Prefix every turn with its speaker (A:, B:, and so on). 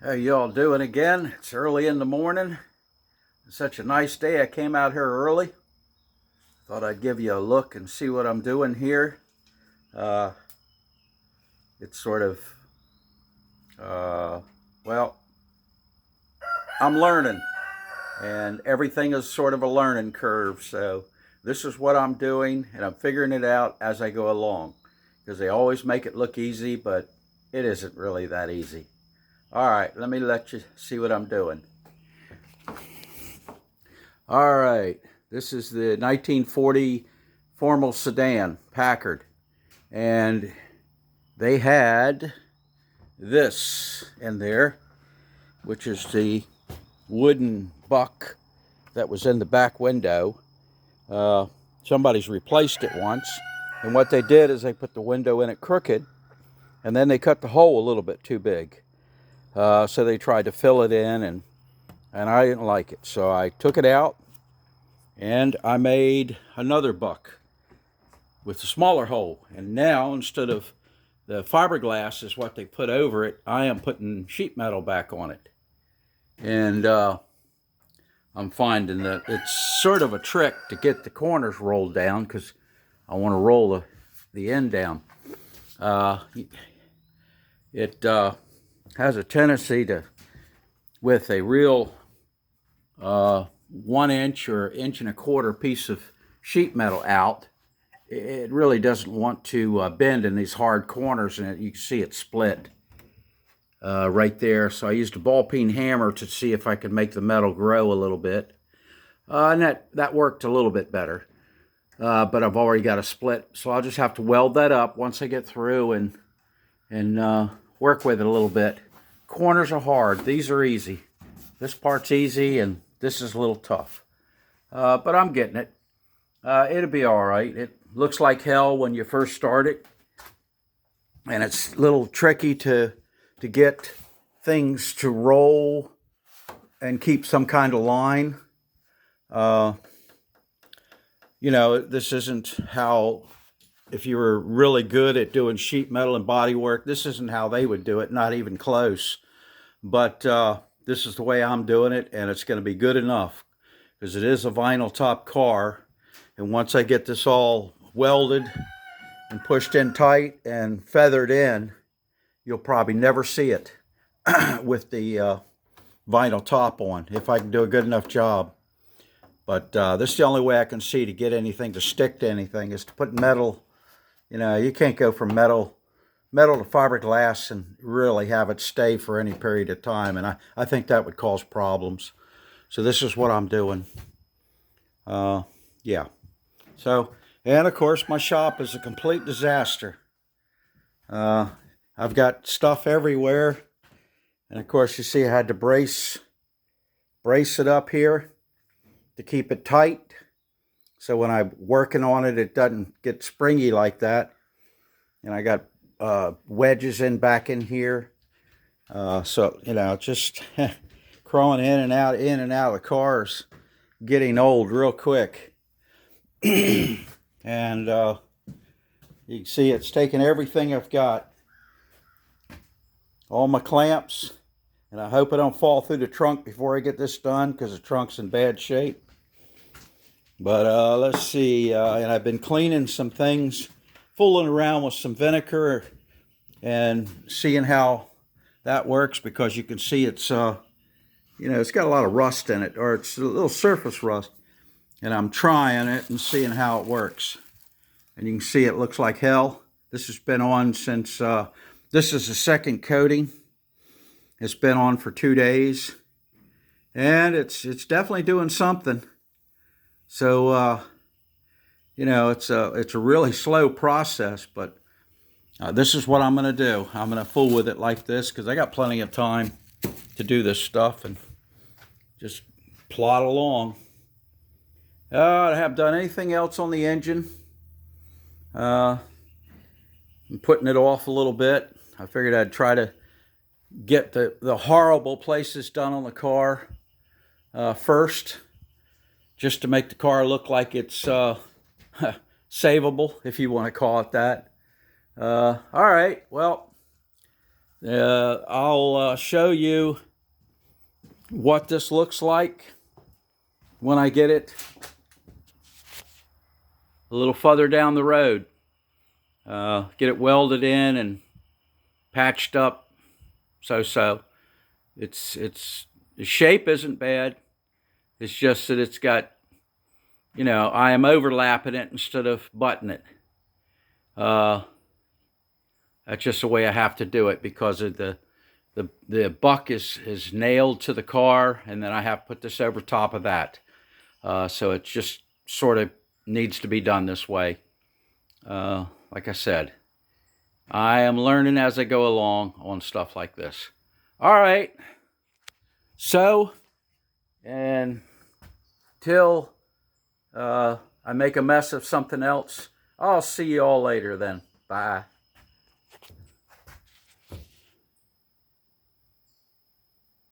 A: How y'all doing again? It's early in the morning. It's such a nice day. I came out here early. Thought I'd give you a look and see what I'm doing here. Uh, it's sort of, uh, well, I'm learning, and everything is sort of a learning curve. So this is what I'm doing, and I'm figuring it out as I go along. Because they always make it look easy, but it isn't really that easy. All right, let me let you see what I'm doing. All right, this is the 1940 formal sedan, Packard. And they had this in there, which is the wooden buck that was in the back window. Somebody's replaced it once. And what they did is they put the window in it crooked, and then they cut the hole a little bit too big. So they tried to fill it in, and I didn't like it. So I took it out, and I made another buck with a smaller hole. And now, instead of the fiberglass is what they put over it, I am putting sheet metal back on it. And I'm finding that it's sort of a trick to get the corners rolled down, because I want to roll the end down. It has a tendency to, with a real 1 inch or 1.25 inch piece of sheet metal out, it really doesn't want to bend in these hard corners, and you can see it split right there. So I used a ball peen hammer to see if I could make the metal grow a little bit, and that worked a little bit better. But I've already got a split, so I'll just have to weld that up once I get through and work with it a little bit. Corners are hard. These are easy. This part's easy, and this is a little tough. But I'm getting it. It'll be all right. It looks like hell when you first start it, and it's a little tricky to get things to roll and keep some kind of line. This isn't how, if you were really good at doing sheet metal and body work, this isn't how they would do it, not even close. But this is the way I'm doing it, and it's going to be good enough, because it is a vinyl top car. And once I get this all welded and pushed in tight and feathered in, you'll probably never see it with the vinyl top on, if I can do a good enough job. But this is the only way I can see to get anything to stick to anything, is to put metal. You can't go from metal to fiberglass and really have it stay for any period of time. And I think that would cause problems. So this is what I'm doing. Yeah. So, and of course, my shop is a complete disaster. I've got stuff everywhere. And of course, you see I had to brace it up here to keep it tight. So when I'm working on it, it doesn't get springy like that. And I got wedges back in here. So, just crawling in and out of the cars, getting old real quick. And you can see it's taken everything I've got. All my clamps. And I hope I don't fall through the trunk before I get this done, because the trunk's in bad shape. But let's see. And I've been cleaning some things, fooling around with some vinegar and seeing how that works, because you can see it's, it's got a lot of rust in it, or it's a little surface rust. And I'm trying it and seeing how it works. And you can see it looks like hell. This has been on since, this is the second coating. It's been on for 2 days. And it's definitely doing something. So, it's a really slow process, but this is what I'm going to do. I'm going to fool with it like this, because I got plenty of time to do this stuff and just plod along. I haven't done anything else on the engine. I'm putting it off a little bit. I figured I'd try to get the horrible places done on the car first, just to make the car look like it's savable, if you want to call it that. All right, well, I'll show you what this looks like when I get it a little further down the road. Get it welded in and patched up. So the shape isn't bad. It's just that it's got, I am overlapping it instead of butting it. That's just the way I have to do it because of the buck is nailed to the car, and then I have to put this over top of that. So it just sort of needs to be done this way. Like I said, I am learning as I go along on stuff like this. All right. So, and till I make a mess of something else, I'll see you all later then. Bye.